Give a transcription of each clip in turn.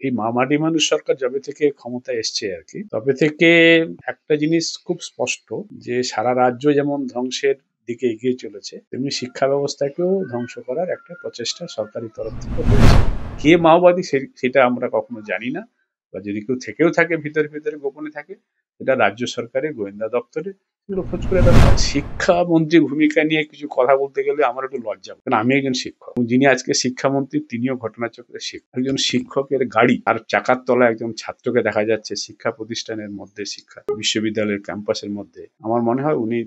এই মামাটি মানুষ সরকার যবে থেকে ক্ষমতায় এসছে আর কি, তবে থেকে একটা জিনিস খুব স্পষ্ট যে সারা রাজ্য যেমন ধ্বংসের দিকে এগিয়ে চলেছে, তেমনি শিক্ষা ব্যবস্থাকেও ধ্বংস করার একটা প্রচেষ্টা সরকারি তরফ থেকে হয়েছে। কে মাওবাদী সেটা আমরা কখনো জানি না, বা যদি কেউ থেকেও থাকে ভিতরে ভিতরে গোপনে থাকে, এটা রাজ্য সরকারের গোয়েন্দা দপ্তরে সেগুলো খোঁজ করে দেখা হয়। শিক্ষামন্ত্রীর ভূমিকা নিয়ে কিছু কথা বলতে গেলে আমার একটু লজ্জা, কারণ আমি একজন শিক্ষক এবং যিনি আজকে শিক্ষামন্ত্রী তিনিও ঘটনাচক্রে শিক্ষক। একজন শিক্ষকের গাড়ি আর চাকার তলায় একজন ছাত্রকে দেখা যাচ্ছে শিক্ষা প্রতিষ্ঠানের মধ্যে, শিক্ষা বিশ্ববিদ্যালয়ের ক্যাম্পাসের মধ্যে। আমার মনে হয় উনি,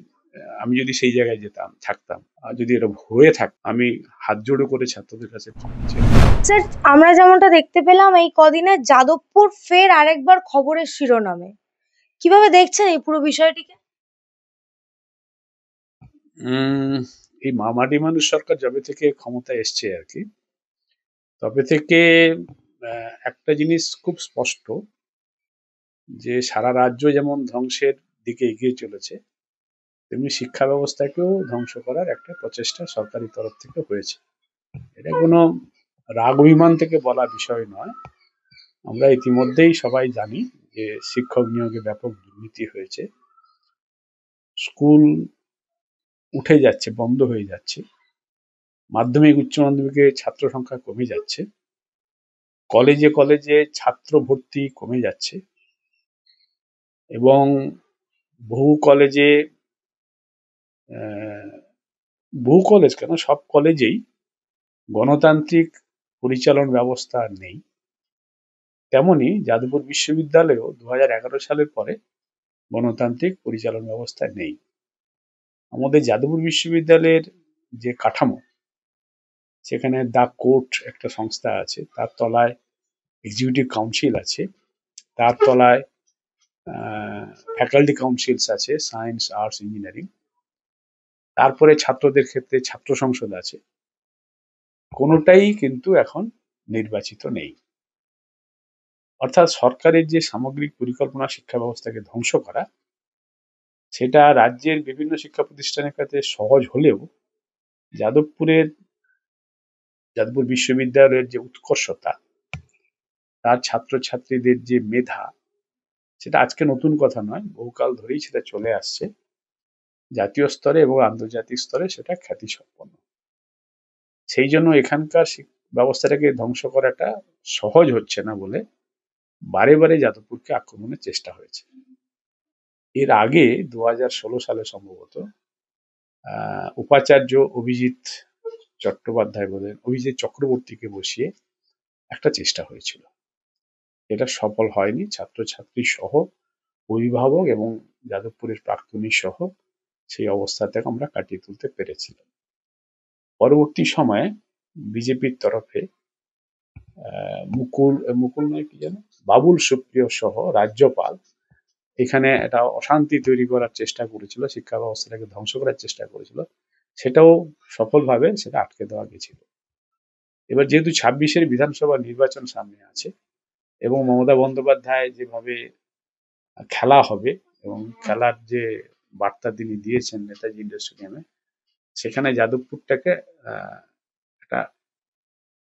আমি যদি সেই জায়গায় যেতাম থাকতাম, আর যদি এটা হয়ে থাক, আমি হাত জোড়ো করে ছাত্রদের কাছে ক্ষমা চাই। স্যার, আমরা যেমনটা দেখতে পেলাম এই কদিনে যাদবপুর ফের আরেকবার খবরের শিরোনামে। কিভাবে দেখছেন এই পুরো বিষয়টিকে? এই মামাটি মানুষ সরকার যবে থেকে ক্ষমতায় এসছে আর কি, তবে থেকে একটা জিনিস খুব স্পষ্ট যে সারা রাজ্য যেমন ধ্বংসের দিকে এগিয়ে চলেছে, তেমনি শিক্ষা ব্যবস্থাকেও ধ্বংস করার একটা প্রচেষ্টা সরকারি তরফ থেকে হয়েছে। এটা কোনো রাগ অভিমান থেকে বলা বিষয় নয়। আমরা ইতিমধ্যেই সবাই জানি যে শিক্ষক নিয়োগে ব্যাপক দুর্নীতি হয়েছে, স্কুল উঠে যাচ্ছে, বন্ধ হয়ে যাচ্ছে, মাধ্যমিক উচ্চ মাধ্যমিকে ছাত্র সংখ্যা কমে যাচ্ছে, কলেজে কলেজে ছাত্র ভর্তি কমে যাচ্ছে, এবং বহু কলেজে, বহু কলেজ কেন, সব কলেজেই গণতান্ত্রিক পরিচালন ব্যবস্থা নেই। তেমনি যাদবপুর বিশ্ববিদ্যালয়েও 2011 সালের পরে গণতান্ত্রিক পরিচালন ব্যবস্থা নেই। আমাদের যাদবপুর বিশ্ববিদ্যালয়ের যে কাঠামো, সেখানে দ্য কোর্ট একটা সংস্থা আছে, তার তলায় এক্সিকিউটিভ কাউন্সিল আছে, তার তলায় ফ্যাকাল্টি কাউন্সিলস আছে, সায়েন্স, আর্টস, ইঞ্জিনিয়ারিং, তারপরে ছাত্রদের ক্ষেত্রে ছাত্র সংসদ আছে। কোনোটাই কিন্তু এখন নির্বাচিত নেই। অর্থাৎ সরকারের যে সামগ্রিক পরিকল্পনা শিক্ষা ব্যবস্থাকে ধ্বংস করা, সেটা রাজ্যের বিভিন্ন শিক্ষা প্রতিষ্ঠানের কাছে সহজ হলেও যাদবপুর বিশ্ববিদ্যালয়ের যে উৎকর্ষতা, তার ছাত্রছাত্রীদের যে মেধা, সেটা আজকে নতুন কথা নয়, বহুকাল ধরেই সেটা চলে আসছে। জাতীয় স্তরে এবং আন্তর্জাতিক স্তরে সেটা খ্যাতি সম্পন্ন। সেই জন্য এখানকার ব্যবস্থাটাকে ধ্বংস করাটা সহজ হচ্ছে না বলে বারে বারে যাদবপুরকে আক্রমণের চেষ্টা হয়েছে। এর আগে 2016 সালে সম্ভবত উপাচার্য অভিজিৎ চক্রবর্তীকে বসিয়ে একটা চেষ্টা হয়েছিল, এটা সফল হয়নি। ছাত্রছাত্রী সহ, অভিভাবক এবং যাদবপুরের প্রাক্তনী সহ সেই অবস্থা থেকে আমরা কাটিয়ে তুলতে পেরেছিলাম। পরবর্তী সময়ে বিজেপির তরফে মুকুল নয় কি যেন, বাবুল সুপ্রিয় সহ রাজ্যপাল এখানে একটা অশান্তি তৈরি করার চেষ্টা করেছিল, শিক্ষা ব্যবস্থাটাকে ধ্বংস করার চেষ্টা করেছিল, সেটাও সফলভাবে সেটা আটকে দেওয়া গেছিল। এবার যেহেতু 26-এর বিধানসভা নির্বাচন সামনে আছে এবং মমতা বন্দ্যোপাধ্যায় যেভাবে খেলা হবে এবং খেলার যে বার্তা তিনি দিয়েছেন নেতাজি ইন্ডোর স্টেডিয়ামে, সেখানে যাদবপুরটাকে একটা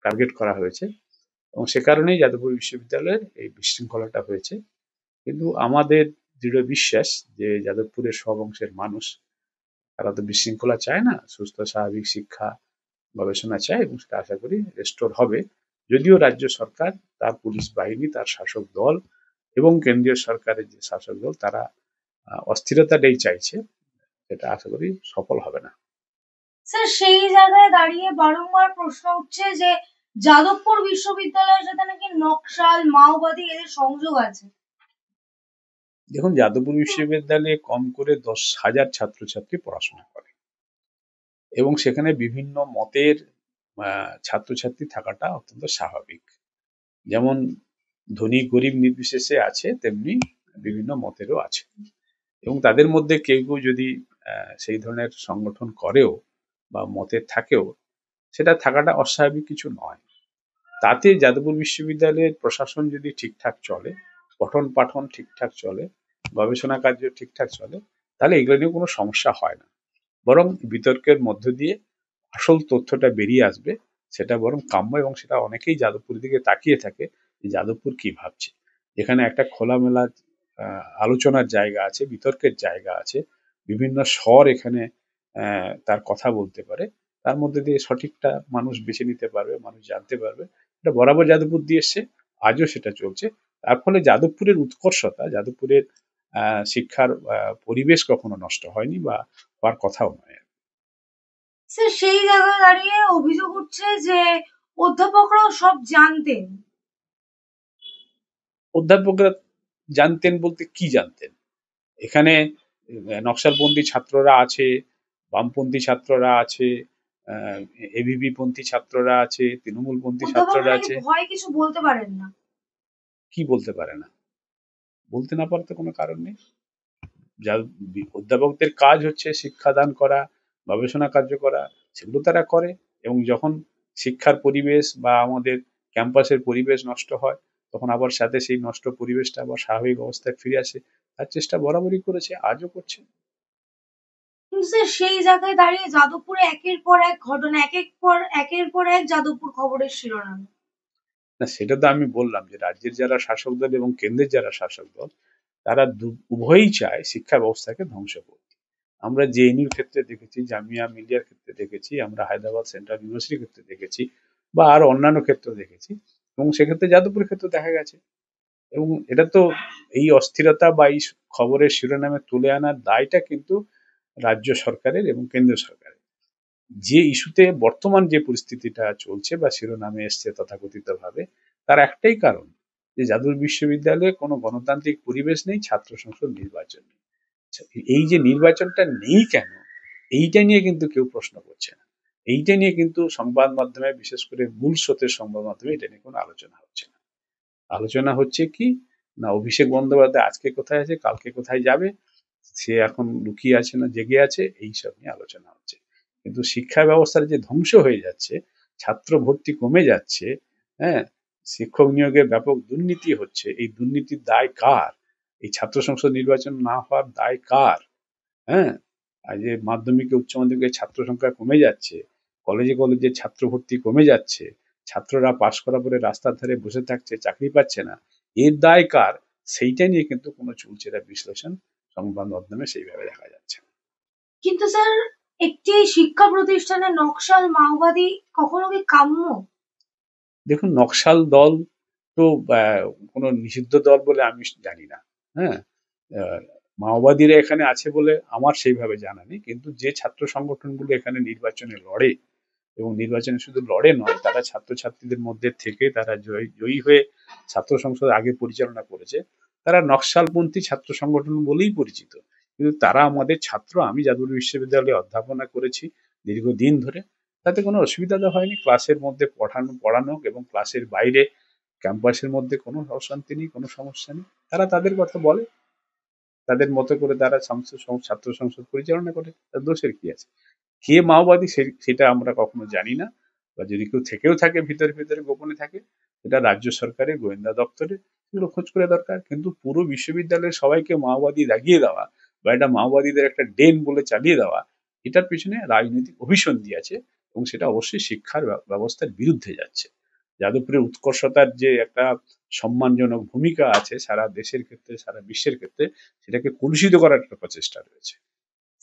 টার্গেট করা হয়েছে এবং সে কারণেই যাদবপুর বিশ্ববিদ্যালয়ের এই বিশৃঙ্খলাটা হয়েছে। কিন্তু আমাদের দৃঢ় বিশ্বাস যে যাদবপুরের সব অংশের মানুষ, তারা তো বিশৃঙ্খলা চায় না, সুস্থ স্বাভাবিক শিক্ষা গবেষণা চায়, এবং সেটা আশা করি রেস্টোর হবে। যদিও রাজ্য সরকার, তার পুলিশ বাহিনী, তার শাসক দল এবং কেন্দ্রীয় সরকারের যে শাসক দল, তারা অস্থিরতাটাই চাইছে, সেটা আশা করি সফল হবে না। স্যার, সেই জায়গায় দাঁড়িয়ে বারংবার প্রশ্ন উঠছে যে যাদবপুর বিশ্ববিদ্যালয়ের সাথে নাকি নকশাল, মাওবাদী এদের সংযোগ আছে। দেখুন, যাদবপুর বিশ্ববিদ্যালয়ে কম করে 10,000 ছাত্রছাত্রী পড়াশোনা করে এবং সেখানে বিভিন্ন মতের ছাত্রছাত্রী থাকাটা অত্যন্ত স্বাভাবিক। যেমন ধনী গরিব নির্বিশেষে আছে, তেমনি বিভিন্ন মতেরও আছে, এবং তাদের মধ্যে কেউ কেউ যদি সেই ধরনের সংগঠন করেও বা মতের থাকেও, সেটা থাকাটা অস্বাভাবিক কিছু নয়। তাতে যাদবপুর বিশ্ববিদ্যালয়ের প্রশাসন যদি ঠিকঠাক চলে, পঠন পাঠন ঠিকঠাক চলে, গবেষণা কার্য ঠিকঠাক চলে, তাহলে এগুলো নিয়ে কোনো সমস্যা হয় না। বরং বিতর্কের মধ্য দিয়ে আসল তথ্যটা বেরিয়ে আসবে, সেটা বরং কাম্য, এবং সেটা অনেকেই যাদবপুরের দিকে তাকিয়ে থাকে যে যাদবপুর কি ভাবছে, যেখানে একটা খোলামেলা আলোচনার জায়গা আছে, বিতর্কের জায়গা আছে, বিভিন্ন স্বর এখানে তার কথা বলতে পারে, তার মধ্যে দিয়ে সঠিকটা মানুষ বেছে নিতে পারবে, মানুষ জানতে পারবে। এটা বরাবর যাদবপুর দিয়ে এসছে, আজও সেটা চলছে। তার ফলে যাদবপুরের উৎকর্ষতা, যাদবপুরের শিক্ষার পরিবেশ কখনো নষ্ট হয়নি বা হওয়ার কথাও নয়। স্যার সেই জায়গায় দাঁড়িয়ে অভিযোগ উঠছে যে অধ্যাপকরাও সব জানতেন। অধ্যাপকরা জানতেন বলতে কি জানতেন? এখানে নকশালপন্থী ছাত্ররা আছে, বামপন্থী ছাত্ররা আছে, এবিভি পন্থী ছাত্ররা আছে, তৃণমূলপন্থী ছাত্ররা অধ্যাপকরা নাকি আছে। ভয়ে কিছু বলতে পারেন না। কি বলতে পারে না? বলতে না পারতে কোনো কারণ নেই। যা অধ্যাপকদের কাজ হচ্ছে শিক্ষাদান করা, গবেষণা কার্য করা, সেগুলো তারা করে। এবং যখন শিক্ষার পরিবেশ বা আমাদের ক্যাম্পাসের পরিবেশ নষ্ট হয়, তখন আবার সাথে সেই নষ্ট পরিবেশটা আবার স্বাভাবিক অবস্থায় ফিরে আসে, তার চেষ্টা বরাবরই করেছে, আজও করছে। কিন্তু স্যার সেই জায়গায় দাঁড়িয়ে যাদবপুরে একের পর এক ঘটনা, একের পর এক যাদবপুর খবরের শিরোনাম। না, সেটা তো আমি বললাম যে রাজ্যের যারা শাসক দল এবং কেন্দ্রের যারা শাসক দল, তারা উভয়ই চায় শিক্ষা ব্যবস্থাকে ধ্বংস করতে। আমরা জেএনইউর ক্ষেত্রে দেখেছি, জামিয়া মিলিয়ার ক্ষেত্রে দেখেছি, আমরা হায়দ্রাবাদ সেন্ট্রাল ইউনিভার্সিটির ক্ষেত্রে দেখেছি, বা আরো অন্যান্য ক্ষেত্রে দেখেছি, এবং সেক্ষেত্রে যাদবপুরের ক্ষেত্রে দেখা গেছে। এবং এটা তো এই অস্থিরতা বা এই খবরের শিরোনামে তুলে আনার দায়টা কিন্তু রাজ্য সরকারের এবং কেন্দ্র সরকারের। যে ইস্যুতে বর্তমান যে পরিস্থিতিটা চলছে বা শিরোনামে এসছে তথাকথিতভাবে, তার একটাই কারণ যে যাদবপুর বিশ্ববিদ্যালয়ে কোনো গণতান্ত্রিক পরিবেশ নেই, ছাত্র সংসদ নির্বাচন নেই। এই যে নির্বাচনটা নেই কেন, এইটা নিয়ে কিন্তু কেউ প্রশ্ন করছে না। এইটা নিয়ে কিন্তু সংবাদ মাধ্যমে, বিশেষ করে মূল স্রোতের সংবাদ মাধ্যমে এটা নিয়ে কোনো আলোচনা হচ্ছে না। আলোচনা হচ্ছে কি না, অভিষেক বন্দ্যোপাধ্যায় আজকে কোথায় আছে, কালকে কোথায় যাবে, সে এখন লুকিয়ে আছে না জেগে আছে, এইসব নিয়ে আলোচনা হচ্ছে। কিন্তু শিক্ষা ব্যবস্থার যে ধ্বংস হয়ে যাচ্ছে, ছাত্র ভর্তি কমে যাচ্ছে, হ্যাঁ, শিক্ষক নিয়োগে ব্যাপক দুর্নীতি হচ্ছে, এই দুর্নীতির দায় কার? এই ছাত্র সংসদ নির্বাচন না হওয়ার দায় কার? হ্যাঁ, আর যে মাধ্যমিকে উচ্চ মাধ্যমিকে ছাত্র সংখ্যা কমে যাচ্ছে, কলেজে কলেজে ছাত্র ভর্তি কমে যাচ্ছে, ছাত্ররা পাশ করার পরে রাস্তার ধারে বসে থাকছে, চাকরি পাচ্ছে না, এর দায় কার? সেইটা নিয়ে কিন্তু কোনো চুলচেরা বিশ্লেষণ সংবাদ মাধ্যমে সেইভাবে দেখা যাচ্ছে না। কিন্তু স্যার একটি শিক্ষা প্রতিষ্ঠানে নকশাল মাওবাদী কখনো কি কাম্য? দেখুন, নকশাল দল তো কোনো নিষিদ্ধ দল বলে আমি জানি না। হ্যাঁ, আহ, মাওবাদীরা এখানে আছে বলে আমার সেইভাবে জানা নেই, কিন্তু যে ছাত্র সংগঠনগুলো এখানে নির্বাচনে লড়ে, এবং নির্বাচনে শুধু লড়ে নয়, তারা ছাত্রছাত্রীদের মধ্যে থেকে তারা জয়ী হয়ে ছাত্র সংসদ আগে পরিচালনা করেছে, তারা নকশালপন্থী ছাত্র সংগঠন বলেই পরিচিত। কিন্তু তারা আমাদের ছাত্র, আমি যাদবপুর বিশ্ববিদ্যালয়ে অধ্যাপনা করেছি দীর্ঘদিন ধরে, তাতে কোনো অসুবিধা তো হয়নি। ক্লাসের মধ্যে পড়ানো এবং ক্লাসের বাইরে ক্যাম্পাসের মধ্যে কোনো অশান্তি নেই, কোনো সমস্যা নেই। তারা তাদের কথা বলে, তাদের মতো করে তারা ছাত্র সংসদ পরিচালনা করে, তার দোষের কি আছে? কে মাওবাদী সেটা আমরা কখনো জানি না, বা যদি কেউ থেকেও থাকে ভিতরে ভিতরে গোপনে থাকে, সেটা রাজ্য সরকারের গোয়েন্দা দপ্তরে সেগুলো খোঁজ করে দরকার। কিন্তু পুরো বিশ্ববিদ্যালয়ের সবাইকে মাওবাদী দাগিয়ে দেওয়া বা এটা মাওবাদীদের একটা ডেন বলে চালিয়ে দেওয়া, এটার পিছনে রাজনৈতিক অভিসন্ধি আছে, এবং সেটা অবশ্যই শিক্ষার ব্যবস্থার বিরুদ্ধে যাচ্ছে। যাদবপুরের উৎকর্ষতার যে একটা সম্মানজনক ভূমিকা আছে সারা দেশের ক্ষেত্রে, সারা বিশ্বের ক্ষেত্রে, সেটাকে কলুষিত করার একটা প্রচেষ্টা রয়েছে।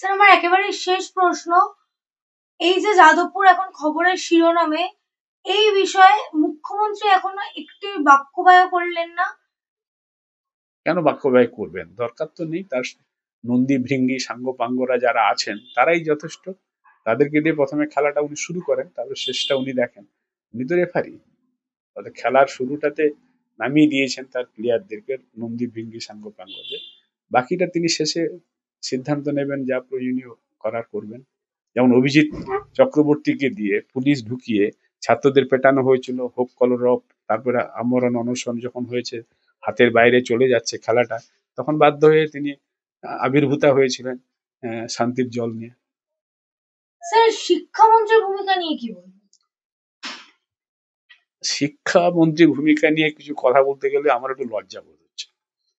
স্যার আমার একেবারে শেষ প্রশ্ন, এই যে যাদবপুর এখন খবরের শিরোনামে, এই বিষয়ে মুখ্যমন্ত্রী এখনো একটি বাক্য ব্যয় করলেন না। কেন বাক্য ব্যয় করবেন? দরকার তো নেই। তার নন্দী ভৃঙ্গি সাঙ্গপাঙ্গরা যারা আছেন তারাই যথেষ্ট। তাদেরকে দিয়ে প্রথমে খেলাটা উনি শুরু করেন, তারপর শেষটা উনি দেখেন। উনি তো রেফারি, তাদের খেলার শুরুটাতে নামিয়ে দিয়েছেন তার প্লেয়ারদেরকে, নন্দী ভৃঙ্গি সাঙ্গপাঙ্গদের। বাকিটা তিনি শেষে সিদ্ধান্ত নেবেন, যা প্রয়োজনীয় করার করবেন। যেমন অভিজিৎ চক্রবর্তীকে দিয়ে পুলিশ ঢুকিয়ে ছাত্রদের পেটানো হয়েছিল, হোক কলরব, তারপরে আমরণ অনশন যখন হয়েছে, হাতের বাইরে চলে যাচ্ছে খেলাটা, তখন বাধ্য হয়ে তিনি আবির্ভূতা হয়েছিলেন শান্তির জল নিয়ে। স্যার শিক্ষামন্ত্রীর ভূমিকা নিয়ে কি বলবেন? শিক্ষামন্ত্রীর ভূমিকা নিয়ে কিছু কথা বলতে গেলে আমার একটু লজ্জা বোধ হচ্ছে,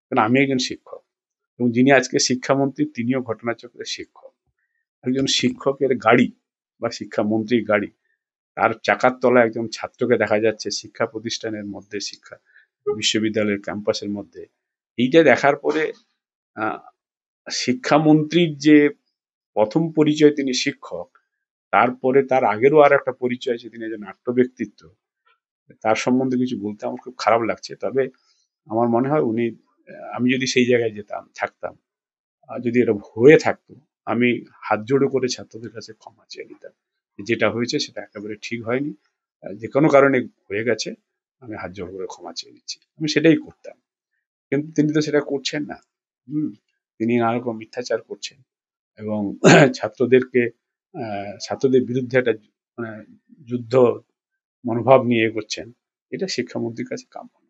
কারণ আমি একজন শিক্ষক, এবং যিনি আজকে শিক্ষামন্ত্রী তিনিও ঘটনাচক্রের শিক্ষক। একজন শিক্ষকের গাড়ি বা শিক্ষামন্ত্রীর গাড়ি, তার চাকার তলায় একজন ছাত্রকে দেখা যাচ্ছে শিক্ষা প্রতিষ্ঠানের মধ্যে বিশ্ববিদ্যালয়ের ক্যাম্পাসের মধ্যে। এইটা দেখার পরে আহ, শিক্ষামন্ত্রীর যে প্রথম পরিচয় তিনি শিক্ষক, তারপরে তার আগেরও আর একটা পরিচয় আছে, তিনি একজন নাট্য ব্যক্তিত্ব। তার সম্বন্ধে কিছু বলতে আমার খুব খারাপ লাগছে, তবে আমার মনে হয় উনি, আমি যদি সেই জায়গায় থাকতাম, যদি এটা হয়ে থাকতো, আমি হাত জোড়ো করে ছাত্রদের কাছে ক্ষমা চেয়ে নিতাম। যেটা হয়েছে সেটা একেবারে ঠিক হয়নি, যে কোনো কারণে হয়ে গেছে, আমি হাত জোড়ো করে ক্ষমা চেয়ে নিচ্ছি, আমি সেটাই করতাম। কিন্তু তিনি তো সেটা করছেন না। হুম। তিনি নানা রকম মিথ্যাচার করছেন এবং ছাত্রদেরকে ছাত্রদের বিরুদ্ধে একটা যুদ্ধ মনোভাব নিয়ে এগোচ্ছেন। এটা শিক্ষামন্ত্রীর কাছে কাম্য নয়।